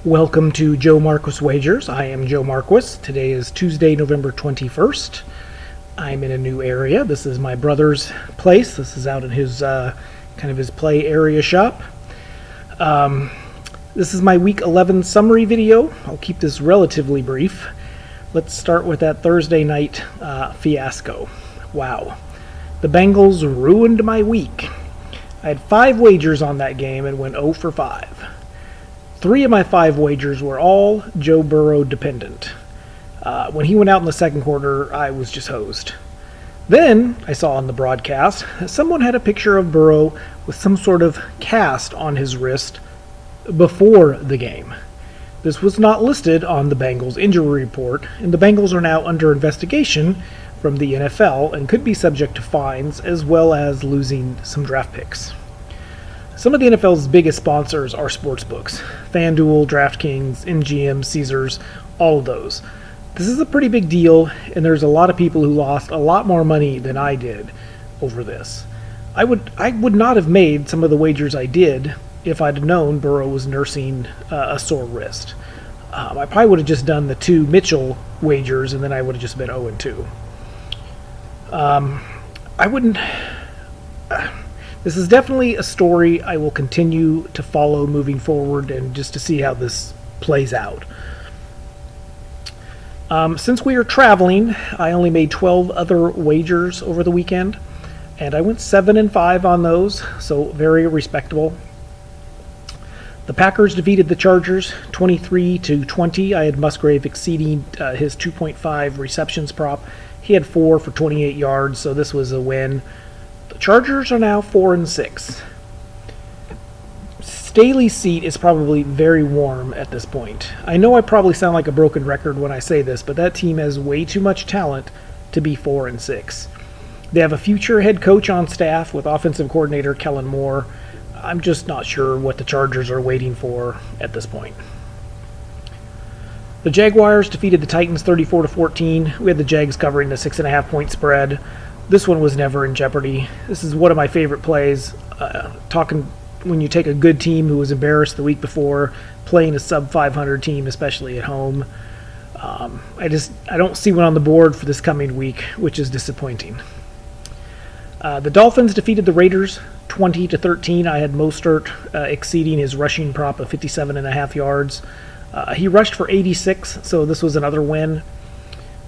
Welcome to Joe Marquis Wagers. I am Joe Marquis. Today is Tuesday, November 21st. I'm in a new area. This is my brother's place. This is out in his his play area shop. This is my Week 11 summary video. I'll keep this relatively brief. Let's start with that Thursday night fiasco. Wow. The Bengals ruined my week. I had 5 wagers on that game and went 0 for 5. 3 of my 5 wagers were all Joe Burrow dependent. When he went out in the second quarter, I was just hosed. Then I saw on the broadcast that someone had a picture of Burrow with some sort of cast on his wrist before the game. This was not listed on the Bengals injury report, and the Bengals are now under investigation from the NFL and could be subject to fines as well as losing some draft picks. Some of the NFL's biggest sponsors are sportsbooks: FanDuel, DraftKings, MGM, Caesars, all of those. This is a pretty big deal, and there's a lot of people who lost a lot more money than I did over this. I would not have made some of the wagers I did if I'd known Burrow was nursing a sore wrist. I probably would have just done the 2 Mitchell wagers, and then I would have just been 0-2. This is definitely a story I will continue to follow moving forward and just to see how this plays out. Since we are traveling, I only made 12 other wagers over the weekend, and I went 7-5 on those, so very respectable. The Packers defeated the Chargers 23-20. I had Musgrave exceeding his 2.5 receptions prop. He had 4 for 28 yards, so this was a win. The Chargers are now 4-6. Staley's seat is probably very warm at this point. I know I probably sound like a broken record when I say this, but that team has way too much talent to be 4-6. They have a future head coach on staff with offensive coordinator Kellen Moore. I'm just not sure what the Chargers are waiting for at this point. The Jaguars defeated the Titans 34-14. We had the Jags covering the 6.5-point spread. This one was never in jeopardy. This is one of my favorite plays. Talking when you take a good team who was embarrassed the week before, playing a sub-500 team, especially at home. I don't see one on the board for this coming week, which is disappointing. The Dolphins defeated the Raiders 20-13. I had Mostert exceeding his rushing prop of 57.5 yards. He rushed for 86, so this was another win.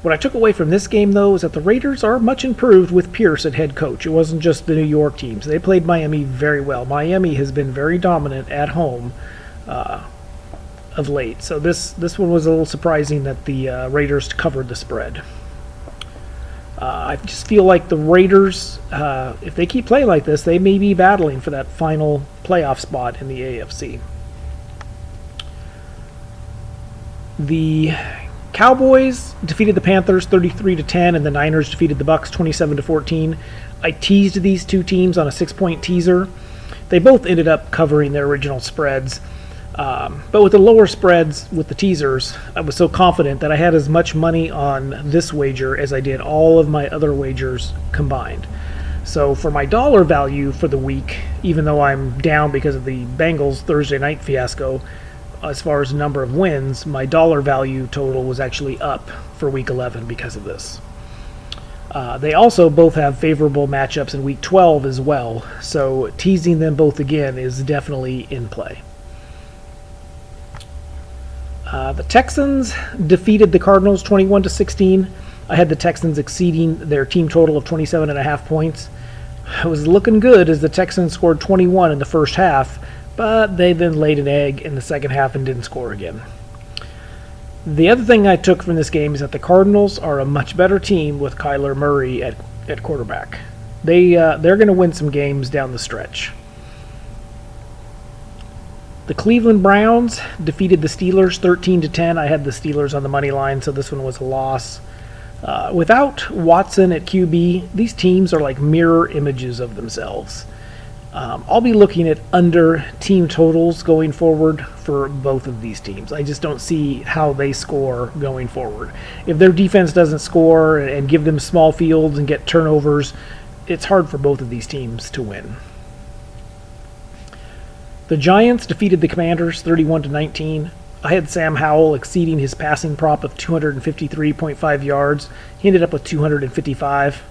What I took away from this game, though, is that the Raiders are much improved with Pierce at head coach. It wasn't just the New York teams. They played Miami very well. Miami has been very dominant at home of late. So this one was a little surprising that the Raiders covered the spread. I just feel like the Raiders, if they keep playing like this, they may be battling for that final playoff spot in the AFC. The Cowboys defeated the Panthers 33-10, and the Niners defeated the Bucks 27-14. I teased these two teams on a 6-point teaser. They both ended up covering their original spreads. But with the lower spreads with the teasers, I was so confident that I had as much money on this wager as I did all of my other wagers combined. So for my dollar value for the week, even though I'm down because of the Bengals Thursday night fiasco, as far as number of wins, my dollar value total was actually up for Week 11 because of this. They also both have favorable matchups in Week 12 as well, so teasing them both again is definitely in play. The Texans defeated the Cardinals 21-16. I had the Texans exceeding their team total of 27.5 points. It was looking good as the Texans scored 21 in the first half, but they then laid an egg in the second half and didn't score again. The other thing I took from this game is that the Cardinals are a much better team with Kyler Murray at quarterback. They're going to win some games down the stretch. The Cleveland Browns defeated the Steelers 13-10. I had the Steelers on the money line, so this one was a loss. Without Watson at QB, these teams are like mirror images of themselves. I'll be looking at under team totals going forward for both of these teams. I just don't see how they score going forward. If their defense doesn't score and give them small fields and get turnovers, it's hard for both of these teams to win. The Giants defeated the Commanders 31-19. I had Sam Howell exceeding his passing prop of 253.5 yards. He ended up with 255.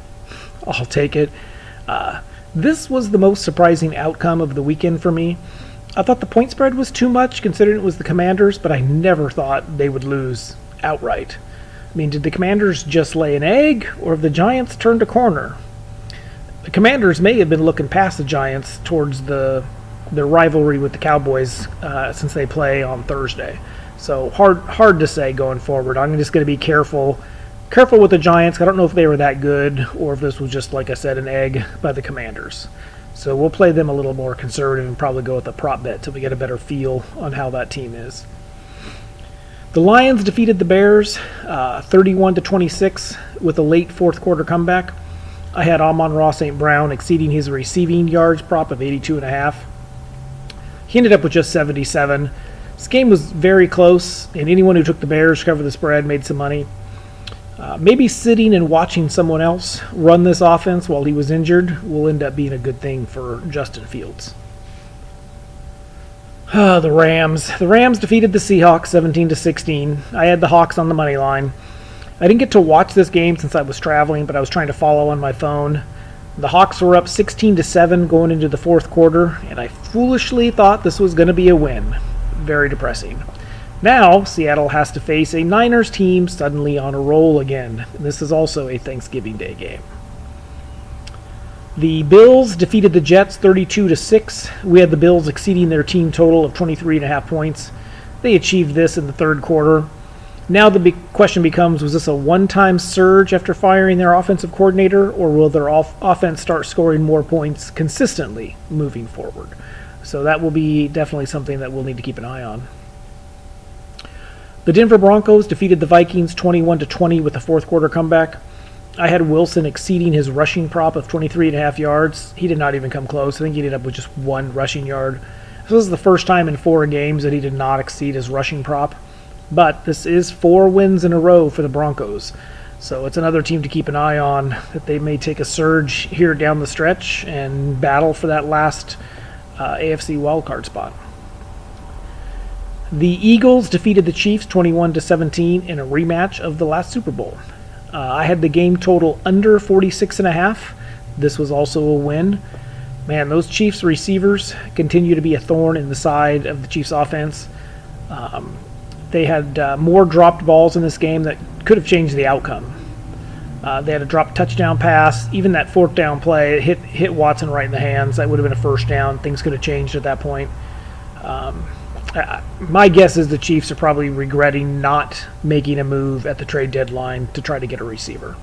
I'll take it. This was the most surprising outcome of the weekend for me. I thought the point spread was too much considering it was the Commanders, but I never thought they would lose outright. I mean, did the Commanders just lay an egg, or have the Giants turned a corner? The Commanders may have been looking past the Giants towards their rivalry with the Cowboys since they play on Thursday. So hard to say going forward. I'm just going to be careful with the Giants. I don't know if they were that good or if this was just, like I said, an egg by the Commanders. So we'll play them a little more conservative and probably go with a prop bet till we get a better feel on how that team is. The Lions defeated the Bears 31-26 with a late fourth quarter comeback. I had Amon-Ra St. Brown exceeding his receiving yards prop of 82.5. He ended up with just 77. This game was very close, and anyone who took the Bears to cover the spread made some money. Maybe sitting and watching someone else run this offense while he was injured will end up being a good thing for Justin Fields. The Rams. The Rams defeated the Seahawks 17-16. I had the Hawks on the money line. I didn't get to watch this game since I was traveling, but I was trying to follow on my phone. The Hawks were up 16-7 going into the fourth quarter, and I foolishly thought this was going to be a win. Very depressing. Now, Seattle has to face a Niners team suddenly on a roll again. This is also a Thanksgiving Day game. The Bills defeated the Jets 32-6. We had the Bills exceeding their team total of 23.5 points. They achieved this in the third quarter. Now the big question becomes, was this a one-time surge after firing their offensive coordinator, or will their offense start scoring more points consistently moving forward? So that will be definitely something that we'll need to keep an eye on. The Denver Broncos defeated the Vikings 21-20 with a fourth quarter comeback. I had Wilson exceeding his rushing prop of 23.5 yards. He did not even come close. I think he ended up with just one rushing yard. This was the first time in 4 games that he did not exceed his rushing prop. But this is 4 wins in a row for the Broncos. So it's another team to keep an eye on, that they may take a surge here down the stretch and battle for that last AFC wildcard spot. The Eagles defeated the Chiefs 21-17 in a rematch of the last Super Bowl. I had the game total under 46.5. This was also a win. Man, those Chiefs receivers continue to be a thorn in the side of the Chiefs offense. They had more dropped balls in this game that could have changed the outcome. They had a dropped touchdown pass. Even that fourth down play, it hit Watson right in the hands. That would have been a first down. Things could have changed at that point. My guess is the Chiefs are probably regretting not making a move at the trade deadline to try to get a receiver.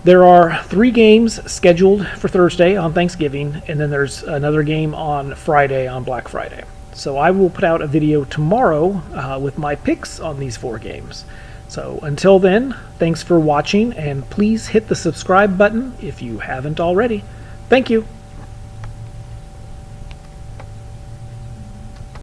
There are 3 games scheduled for Thursday on Thanksgiving, and then there's another game on Friday on Black Friday. So I will put out a video tomorrow with my picks on these 4 games. So until then, thanks for watching, and please hit the subscribe button if you haven't already. Thank you.